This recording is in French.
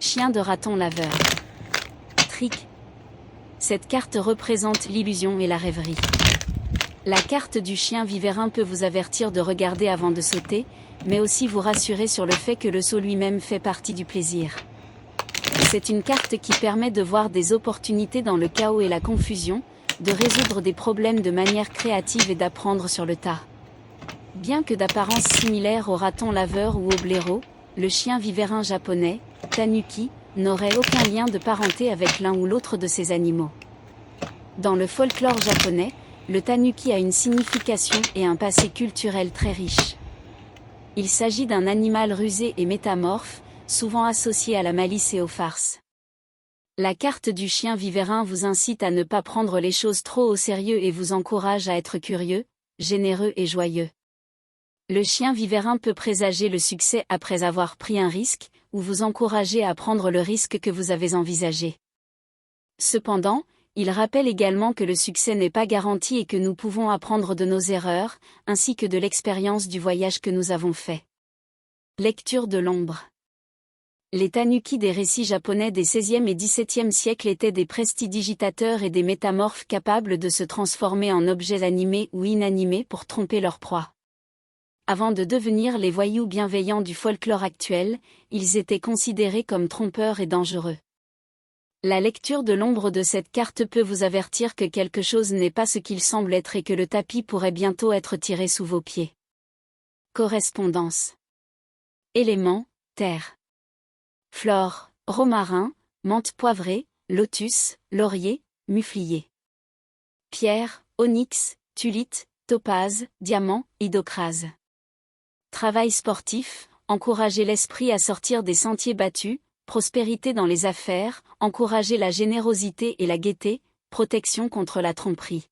Chien de raton laveur. Trick. Cette carte représente l'illusion et la rêverie. La carte du chien vivérin peut vous avertir de regarder avant de sauter, mais aussi vous rassurer sur le fait que le saut lui-même fait partie du plaisir. C'est une carte qui permet de voir des opportunités dans le chaos et la confusion, de résoudre des problèmes de manière créative et d'apprendre sur le tas. Bien que d'apparence similaire au raton laveur ou au blaireau, le chien vivérin japonais, tanuki, n'aurait aucun lien de parenté avec l'un ou l'autre de ces animaux. Dans le folklore japonais, le tanuki a une signification et un passé culturel très riche. Il s'agit d'un animal rusé et métamorphe, souvent associé à la malice et aux farces. La carte du chien vivérin vous incite à ne pas prendre les choses trop au sérieux et vous encourage à être curieux, généreux et joyeux. Le chien vivérin peut présager le succès après avoir pris un risque, ou vous encourager à prendre le risque que vous avez envisagé. Cependant, il rappelle également que le succès n'est pas garanti et que nous pouvons apprendre de nos erreurs, ainsi que de l'expérience du voyage que nous avons fait. Lecture de l'ombre. Les tanuki des récits japonais des XVIe et XVIIe siècles étaient des prestidigitateurs et des métamorphes capables de se transformer en objets animés ou inanimés pour tromper leur proie. Avant de devenir les voyous bienveillants du folklore actuel, ils étaient considérés comme trompeurs et dangereux. La lecture de l'ombre de cette carte peut vous avertir que quelque chose n'est pas ce qu'il semble être et que le tapis pourrait bientôt être tiré sous vos pieds. Correspondance. Éléments, terre. Flore, romarin, menthe poivrée, lotus, laurier, muflier. Pierre, onyx, tulite, topaze, diamant, idocrase. Travail sportif, encourager l'esprit à sortir des sentiers battus, prospérité dans les affaires, encourager la générosité et la gaieté, protection contre la tromperie.